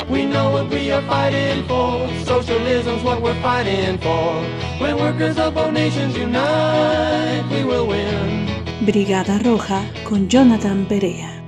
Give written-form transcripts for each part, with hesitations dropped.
We know what we are fighting for. Socialism's what we're fighting for. When workers of all nations unite, we will win. Brigada Roja con Jonathan Perea.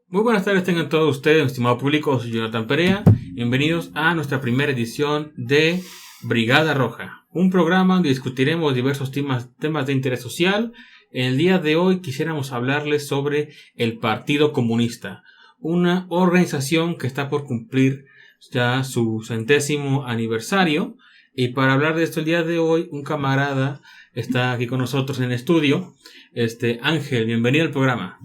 Muy buenas tardes tengan todos ustedes, estimado público, soy Jonathan Perea. Bienvenidos a nuestra primera edición de Brigada Roja, un programa donde discutiremos diversos temas de interés social. En el día de hoy quisiéramos hablarles sobre el Partido Comunista, una organización que está por cumplir ya su 100º aniversario. Y para hablar de esto el día de hoy, un camarada está aquí con nosotros en el estudio, Ángel, bienvenido al programa.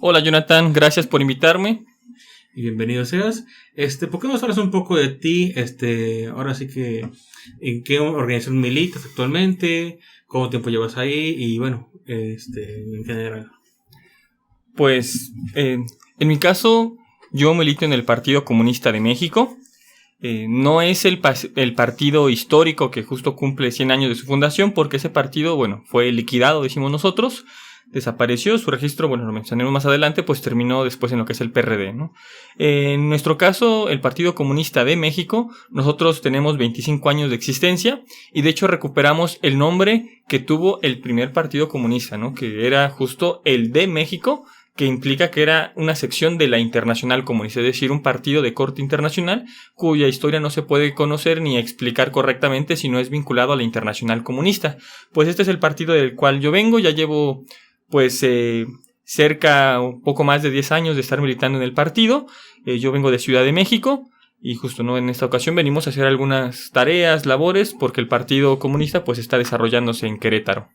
Hola Jonathan, gracias por invitarme. Y bienvenido seas. ¿Por qué nos hablas un poco de ti? Ahora sí que, ¿en qué organización militas actualmente? ¿Cuánto tiempo llevas ahí? Y bueno, en general. Pues, en mi caso, yo milito en el Partido Comunista de México. No es el partido histórico que justo cumple 100 años de su fundación, porque ese partido, fue liquidado, decimos nosotros. Desapareció, su registro, lo mencionaremos más adelante, pues terminó después en lo que es el PRD, ¿no? En nuestro caso, el Partido Comunista de México, nosotros tenemos 25 años de existencia y de hecho recuperamos el nombre que tuvo el primer Partido Comunista, ¿no? Que era justo el de México, que implica que era una sección de la Internacional Comunista, es decir, un partido de corte internacional cuya historia no se puede conocer ni explicar correctamente si no es vinculado a la Internacional Comunista. Pues este es el partido del cual yo vengo, ya llevo cerca un poco más de 10 años de estar militando en el partido. Yo vengo de Ciudad de México y justo no en esta ocasión venimos a hacer algunas tareas, labores, porque el Partido Comunista pues está desarrollándose en Querétaro.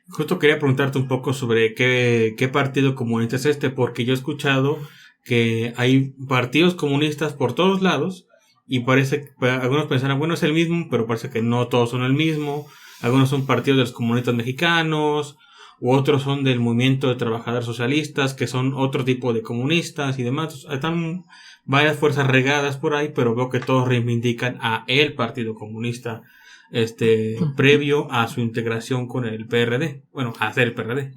Justo quería preguntarte un poco sobre qué partido comunista es porque yo he escuchado que hay partidos comunistas por todos lados y parece que algunos pensarán, es el mismo, pero parece que no todos son el mismo. Algunos son partidos de los comunistas mexicanos, u otros son del movimiento de trabajadores socialistas, que son otro tipo de comunistas y demás. Están varias fuerzas regadas por ahí, pero veo que todos reivindican a el Partido Comunista, previo a su integración con el PRD. A hacer el PRD.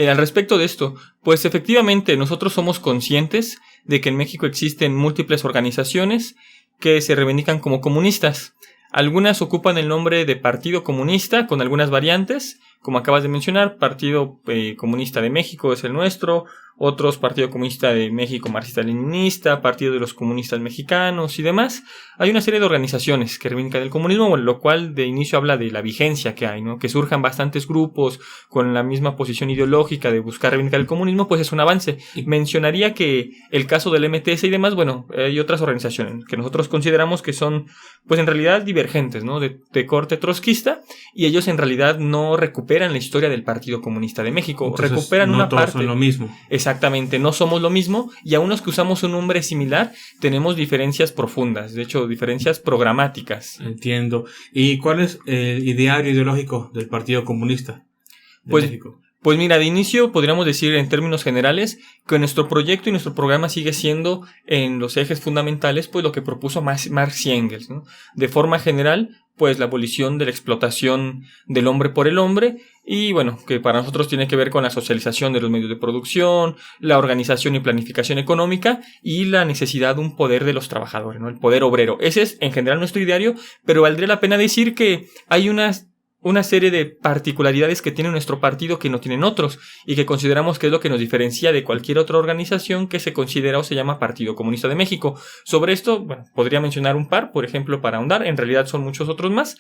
Al respecto de esto, pues efectivamente nosotros somos conscientes de que en México existen múltiples organizaciones que se reivindican como comunistas. Algunas ocupan el nombre de Partido Comunista con algunas variantes, como acabas de mencionar, Partido Comunista de México es el nuestro, otros Partido Comunista de México Marxista-Leninista, Partido de los Comunistas Mexicanos y demás. Hay una serie de organizaciones que reivindican el comunismo, lo cual de inicio habla de la vigencia que hay, ¿no? Que surjan bastantes grupos con la misma posición ideológica de buscar reivindicar el comunismo, pues es un avance. Mencionaría que el caso del MTS y demás, hay otras organizaciones que nosotros consideramos que son, pues en realidad divergentes, ¿no? De corte trotskista, y ellos en realidad no recuperan la historia del Partido Comunista de México. Entonces, recuperan no una todos parte. Son lo mismo. Exactamente, no somos lo mismo y aun los que usamos un nombre similar tenemos diferencias profundas, de hecho diferencias programáticas. Entiendo. ¿Y cuál es el ideario ideológico del Partido Comunista de México? Pues mira, de inicio podríamos decir en términos generales que nuestro proyecto y nuestro programa sigue siendo en los ejes fundamentales pues lo que propuso Marx y Engels, ¿no? De forma general, pues la abolición de la explotación del hombre por el hombre y que para nosotros tiene que ver con la socialización de los medios de producción, la organización y planificación económica y la necesidad de un poder de los trabajadores, ¿no? El poder obrero. Ese es en general nuestro ideario, pero valdría la pena decir que hay una serie de particularidades que tiene nuestro partido que no tienen otros y que consideramos que es lo que nos diferencia de cualquier otra organización que se considera o se llama Partido Comunista de México. Sobre esto, podría mencionar un par, por ejemplo, para ahondar, en realidad son muchos otros más.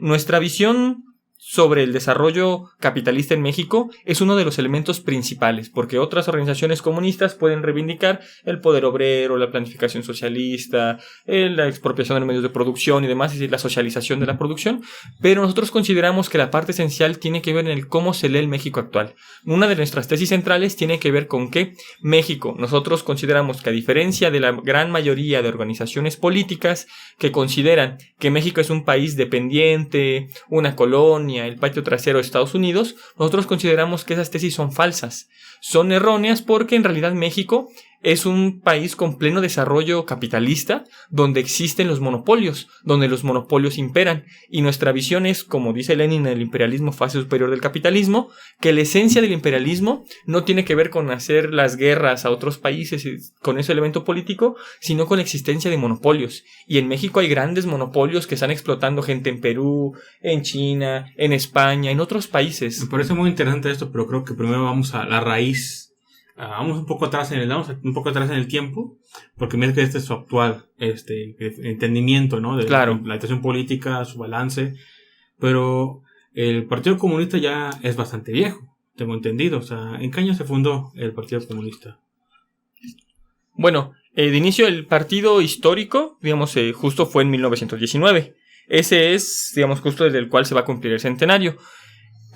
Nuestra visión sobre el desarrollo capitalista en México es uno de los elementos principales, porque otras organizaciones comunistas pueden reivindicar el poder obrero, la planificación socialista, la expropiación de los medios de producción y demás, es decir, la socialización de la producción, pero nosotros consideramos que la parte esencial tiene que ver en el cómo se lee el México actual. Una de nuestras tesis centrales tiene que ver con que México, nosotros consideramos que a diferencia de la gran mayoría de organizaciones políticas que consideran que México es un país dependiente, una colonia, el patio trasero de Estados Unidos, nosotros consideramos que esas tesis son falsas, son erróneas porque en realidad México es un país con pleno desarrollo capitalista, donde existen los monopolios, donde los monopolios imperan. Y nuestra visión es, como dice Lenin, el imperialismo fase superior del capitalismo, que la esencia del imperialismo no tiene que ver con hacer las guerras a otros países con ese elemento político, sino con la existencia de monopolios. Y en México hay grandes monopolios que están explotando gente en Perú, en China, en España, en otros países. Me parece muy interesante esto, pero creo que primero vamos a la raíz. Vamos un poco atrás en el tiempo, porque mira que este es su actual entendimiento, ¿no? De claro. La situación política, su balance. Pero el Partido Comunista ya es bastante viejo, tengo entendido. O sea, ¿en qué año se fundó el Partido Comunista? Bueno, de inicio el partido histórico, digamos, justo fue en 1919. Ese es, digamos, justo desde el cual se va a cumplir el centenario.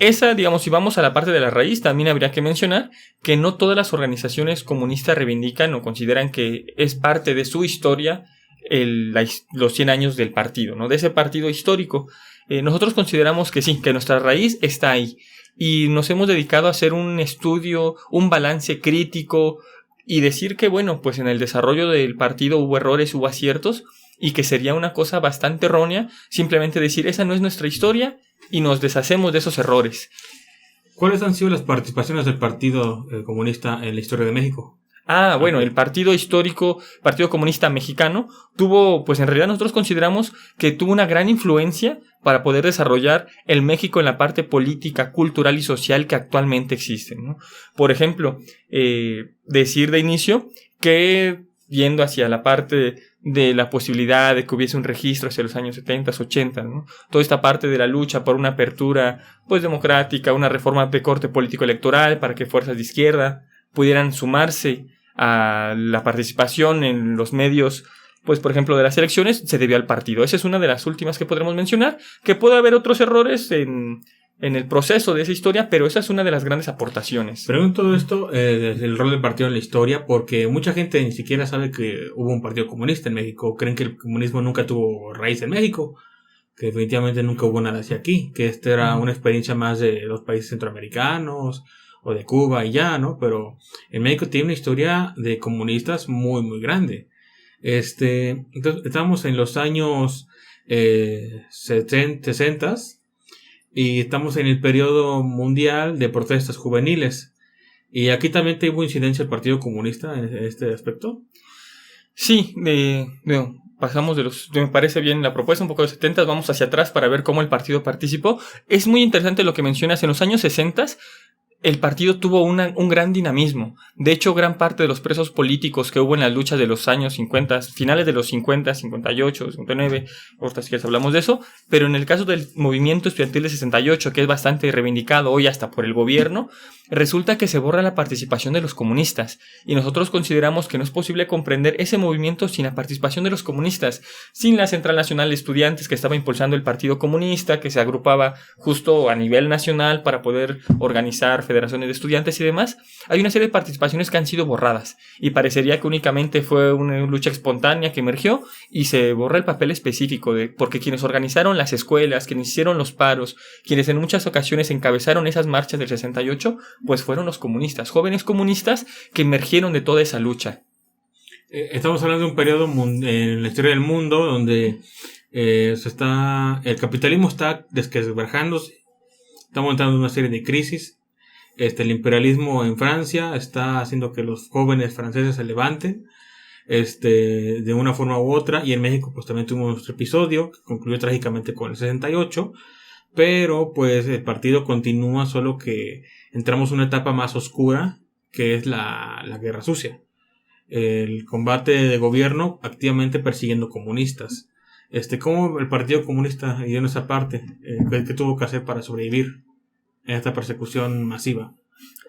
Esa, digamos, si vamos a la parte de la raíz, también habría que mencionar que no todas las organizaciones comunistas reivindican o consideran que es parte de su historia los 100 años del partido, ¿no? De ese partido histórico. Nosotros consideramos que sí, que nuestra raíz está ahí. Y nos hemos dedicado a hacer un estudio, un balance crítico y decir que, bueno, pues en el desarrollo del partido hubo errores, hubo aciertos y que sería una cosa bastante errónea simplemente decir esa no es nuestra historia y nos deshacemos de esos errores. ¿Cuáles han sido las participaciones del Partido Comunista en la historia de México? Bueno, el partido histórico, Partido Comunista Mexicano, tuvo, pues en realidad nosotros consideramos que tuvo una gran influencia para poder desarrollar el México en la parte política, cultural y social que actualmente existe, ¿no? Por ejemplo, decir de inicio que yendo hacia la parte de la posibilidad de que hubiese un registro hacia los años 70, 80, ¿no? Toda esta parte de la lucha por una apertura pues democrática, una reforma de corte político electoral para que fuerzas de izquierda pudieran sumarse a la participación en los medios, pues por ejemplo de las elecciones, se debió al partido. Esa es una de las últimas que podremos mencionar, que puede haber otros errores en el proceso de esa historia, pero esa es una de las grandes aportaciones. Pregunto todo esto, el rol del partido en la historia, porque mucha gente ni siquiera sabe que hubo un partido comunista en México, creen que el comunismo nunca tuvo raíz en México, que definitivamente nunca hubo nada hacia aquí, que esta era una experiencia más de los países centroamericanos o de Cuba y ya, ¿no? Pero en México tiene una historia de comunistas muy, muy grande. Entonces, estamos en los años 60 y estamos en el periodo mundial de protestas juveniles. ¿Y aquí también tuvo incidencia el Partido Comunista en este aspecto? Sí, pasamos me parece bien la propuesta, un poco de los 70, vamos hacia atrás para ver cómo el partido participó. Es muy interesante lo que mencionas, en los años 60 el partido tuvo un gran dinamismo. De hecho, gran parte de los presos políticos que hubo en las luchas de los años 50, finales de los 50, 58, 59, ahorita si quieres hablamos de eso, pero en el caso del movimiento estudiantil de 68, que es bastante reivindicado hoy hasta por el gobierno, resulta que se borra la participación de los comunistas. Y nosotros consideramos que no es posible comprender ese movimiento sin la participación de los comunistas, sin la Central Nacional de Estudiantes que estaba impulsando el Partido Comunista, que se agrupaba justo a nivel nacional para poder organizar federaciones de estudiantes y demás. Hay una serie de participaciones que han sido borradas y parecería que únicamente fue una lucha espontánea que emergió y se borra el papel específico porque quienes organizaron las escuelas, quienes hicieron los paros, quienes en muchas ocasiones encabezaron esas marchas del 68, pues fueron los comunistas, jóvenes comunistas que emergieron de toda esa lucha. Estamos hablando de un periodo en la historia del mundo donde el capitalismo está desquebrajándose, estamos entrando en una serie de crisis. El imperialismo en Francia está haciendo que los jóvenes franceses se levanten de una forma u otra, y en México pues también tuvimos nuestro episodio que concluyó trágicamente con el 68, pero pues el partido continúa, solo que entramos en una etapa más oscura que es la guerra sucia, el combate de gobierno activamente persiguiendo comunistas. ¿Cómo el Partido Comunista dio en esa parte? ¿Qué tuvo que hacer para sobrevivir en esta persecución masiva?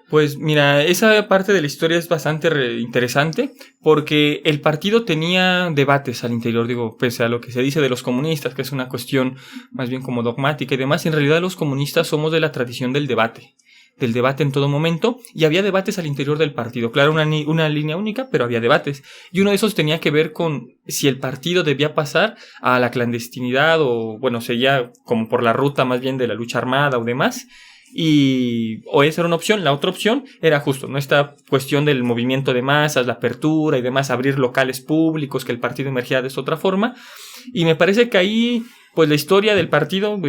Pues mira, esa parte de la historia es bastante interesante porque el partido tenía debates al interior, pese a lo que se dice de los comunistas, que es una cuestión más bien como dogmática y demás, en realidad los comunistas somos de la tradición del debate en todo momento, y había debates al interior del partido. Claro, una línea única, pero había debates. Y uno de esos tenía que ver con si el partido debía pasar a la clandestinidad o, seguía como por la ruta más bien de la lucha armada o demás. o esa era una opción. La otra opción era justo, ¿no?, esta cuestión del movimiento de masas, la apertura y demás, abrir locales públicos, que el partido emergiera de esa otra forma. Y me parece que ahí, pues la historia del partido,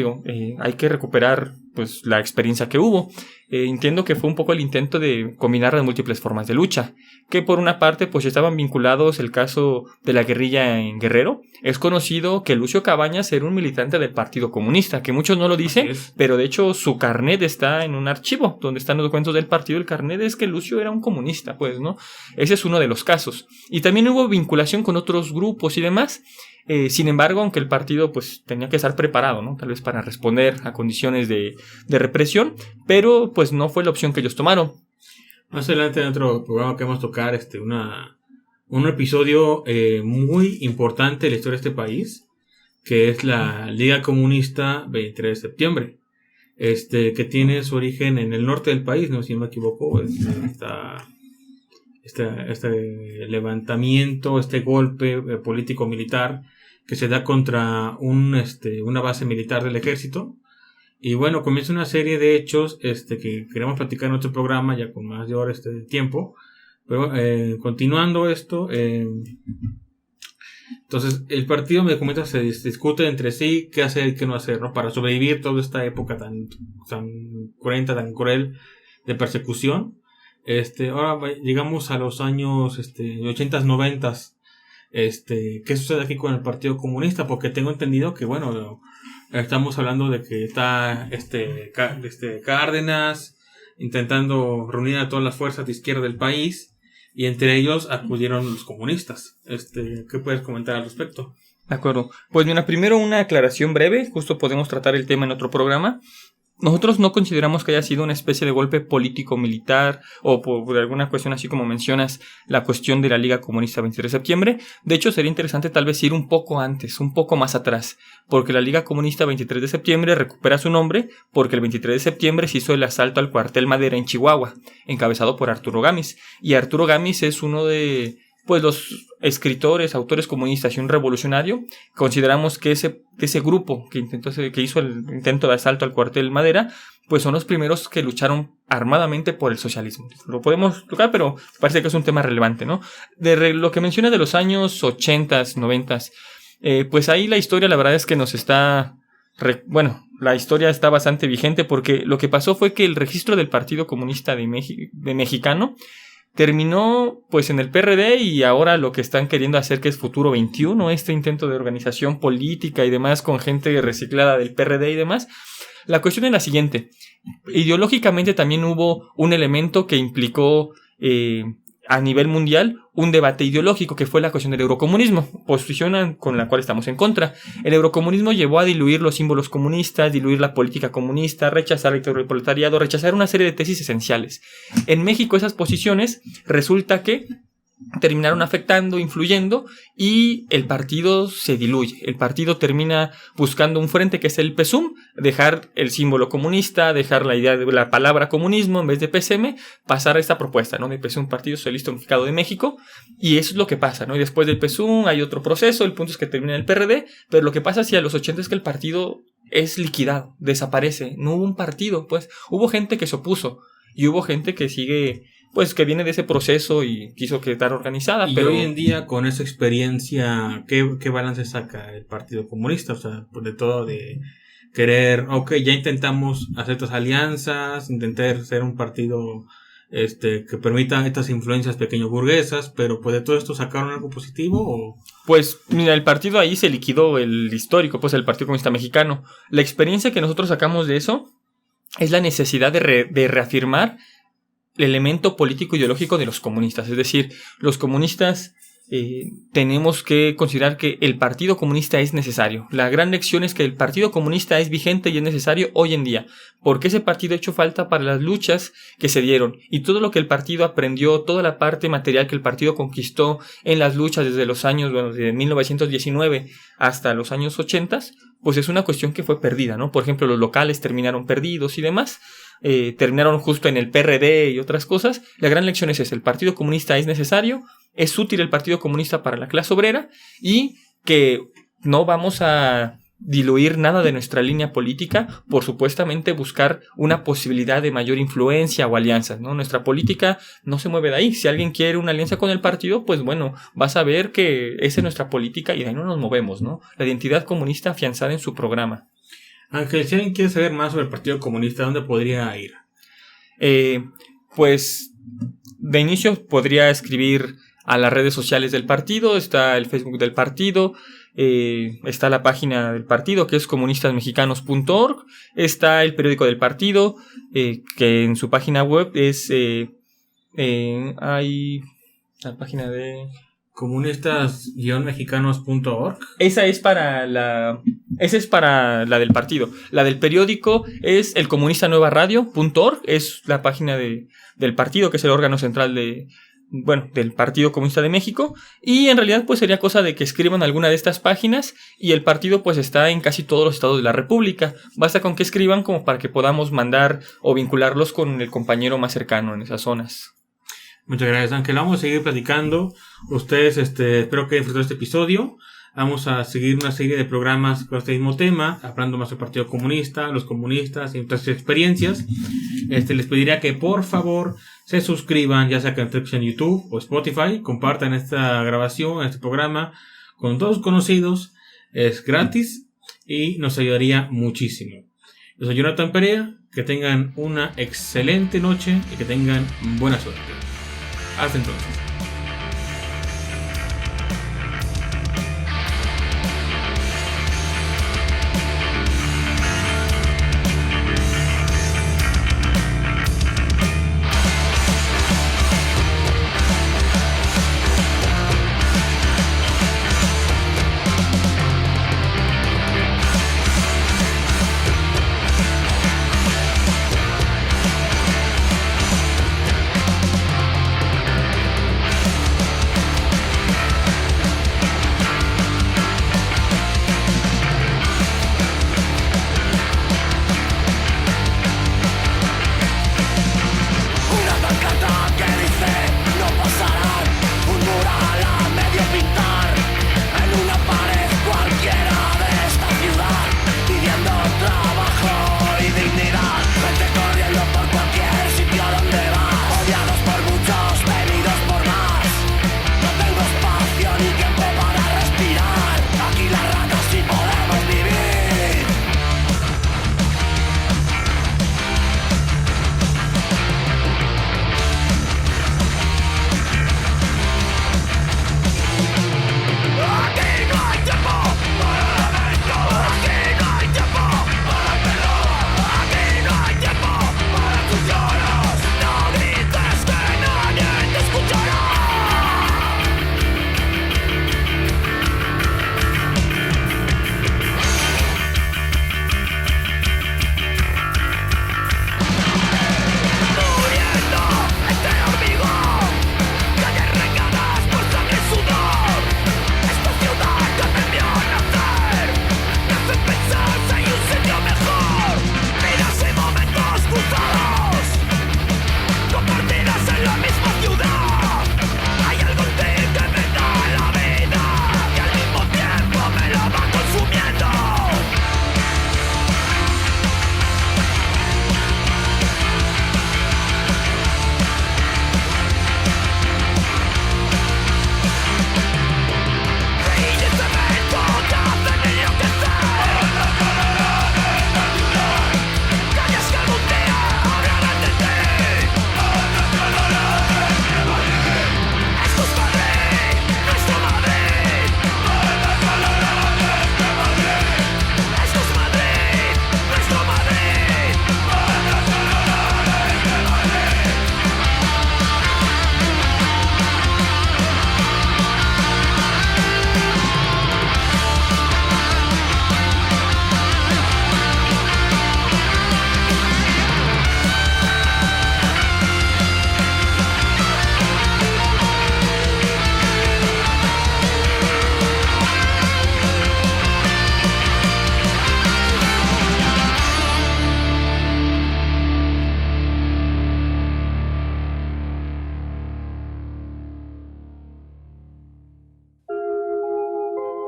hay que recuperar pues la experiencia que hubo. Entiendo que fue un poco el intento de combinar las múltiples formas de lucha, que por una parte pues estaban vinculados el caso de la guerrilla en Guerrero. Es conocido que Lucio Cabañas era un militante del Partido Comunista, que muchos no lo dicen, pero de hecho su carnet está en un archivo donde están los documentos del partido. El carnet es que Lucio era un comunista, pues, ¿no? Ese es uno de los casos. Y también hubo vinculación con otros grupos y demás. Sin embargo, aunque el partido pues tenía que estar preparado, ¿no?, tal vez para responder a condiciones de represión, pero pues no fue la opción que ellos tomaron. Más adelante en otro programa que vamos a tocar un episodio muy importante de la historia de este país, que es la Liga Comunista 23 de septiembre, que tiene su origen en el norte del país, no si no me equivoco. Este levantamiento, este golpe político-militar que se da contra una base militar del ejército. Y bueno, comienza una serie de hechos que queremos platicar en otro programa ya con mayor tiempo. Pero continuando esto, entonces el partido, me comentas, se discute entre sí qué hacer y qué no hacer, ¿no?, para sobrevivir toda esta época tan cruenta, tan cruel de persecución. Ahora llegamos a los años 80s, 90s. ¿Qué sucede aquí con el Partido Comunista? Porque tengo entendido que, bueno, estamos hablando de que está Cárdenas intentando reunir a todas las fuerzas de izquierda del país, y entre ellos acudieron los comunistas. ¿Qué puedes comentar al respecto? De acuerdo. Pues mira, primero una aclaración breve, justo podemos tratar el tema en otro programa. Nosotros no consideramos que haya sido una especie de golpe político-militar o por alguna cuestión así como mencionas la cuestión de la Liga Comunista 23 de septiembre. De hecho, sería interesante tal vez ir un poco antes, un poco más atrás, porque la Liga Comunista 23 de septiembre recupera su nombre porque el 23 de septiembre se hizo el asalto al cuartel Madera en Chihuahua, encabezado por Arturo Gámez. Y Arturo Gámez es uno de los escritores, autores comunistas y un revolucionario. Consideramos que ese grupo que hizo el intento de asalto al cuartel Madera, pues son los primeros que lucharon armadamente por el socialismo. Lo podemos tocar, pero parece que es un tema relevante, ¿no? De lo que menciona de los años 80s, 90s, pues ahí la historia, la verdad es que nos está... la historia está bastante vigente, porque lo que pasó fue que el registro del Partido Comunista de Mexicano terminó pues en el PRD, y ahora lo que están queriendo hacer, que es Futuro 21, este intento de organización política y demás con gente reciclada del PRD y demás. La cuestión es la siguiente: ideológicamente también hubo un elemento que implicó a nivel mundial un debate ideológico, que fue la cuestión del eurocomunismo, posición con la cual estamos en contra. El eurocomunismo llevó a diluir los símbolos comunistas, diluir la política comunista, rechazar el proletariado, rechazar una serie de tesis esenciales. En México esas posiciones resulta que terminaron afectando, influyendo, y el partido se diluye. El partido termina buscando un frente que es el PSUM, dejar el símbolo comunista, dejar la idea de la palabra comunismo en vez de PSM, pasar a esta propuesta, ¿no?, de PSUM, Partido Socialista Unificado de México, y eso es lo que pasa, ¿no? Y después del PSUM hay otro proceso, el punto es que termina el PRD, pero lo que pasa hacia los 80 es que el partido es liquidado, desaparece, no hubo un partido, pues hubo gente que se opuso, y hubo gente que sigue, pues que viene de ese proceso y quiso quedar organizada. Y pero hoy en día, con esa experiencia, ¿qué balance saca el Partido Comunista? O sea, pues de todo, de querer, ya intentamos hacer estas alianzas, intentar ser un partido que permita estas influencias pequeño burguesas, pero pues de todo esto sacaron algo positivo, ¿o? Pues mira, el partido ahí se liquidó, el histórico, pues el Partido Comunista Mexicano. La experiencia que nosotros sacamos de eso es la necesidad de reafirmar el elemento político ideológico de los comunistas. Es decir, los comunistas tenemos que considerar que el Partido Comunista es necesario. La gran lección es que el Partido Comunista es vigente y es necesario hoy en día, porque ese partido ha hecho falta para las luchas que se dieron, y todo lo que el partido aprendió, toda la parte material que el partido conquistó en las luchas desde los años, de 1919 hasta los años 80, pues es una cuestión que fue perdida, ¿no? Por ejemplo, los locales terminaron perdidos y demás, terminaron justo en el PRD y otras cosas. La gran lección es esa: el Partido Comunista es necesario, es útil el Partido Comunista para la clase obrera, y que no vamos a diluir nada de nuestra línea política por supuestamente buscar una posibilidad de mayor influencia o alianzas, ¿no? Nuestra política no se mueve de ahí. Si alguien quiere una alianza con el partido, pues bueno, vas a ver que esa es nuestra política y de ahí no nos movemos, ¿no? La identidad comunista afianzada en su programa. Ángel, si alguien quiere saber más sobre el Partido Comunista, ¿dónde podría ir? Pues de inicio podría escribir a las redes sociales del partido. Está el Facebook del partido, está la página del partido que es comunistasmexicanos.org, está el periódico del partido que en su página web es hay la página de comunistas-mexicanos.org. Esa es para la del partido. La del periódico es elcomunistanuevaradio.org, es la página del partido, que es el órgano central del Partido Comunista de México. Y en realidad pues sería cosa de que escriban alguna de estas páginas, y el partido pues está en casi todos los estados de la República. Basta con que escriban como para que podamos mandar o vincularlos con el compañero más cercano en esas zonas. Muchas gracias, Ángel. Vamos a seguir platicando. Ustedes, espero que hayan disfrutado este episodio. Vamos a seguir una serie de programas con este mismo tema, hablando más del Partido Comunista, los comunistas y otras experiencias. Les pediría que por favor se suscriban, ya sea que en YouTube o Spotify, compartan esta grabación, este programa con todos los conocidos. Es gratis y nos ayudaría muchísimo. Yo soy Jonathan Perea. Que tengan una excelente noche y que tengan buena suerte. Hasta entonces.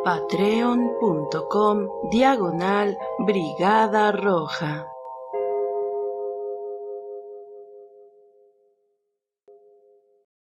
patreon.com/Brigada Roja.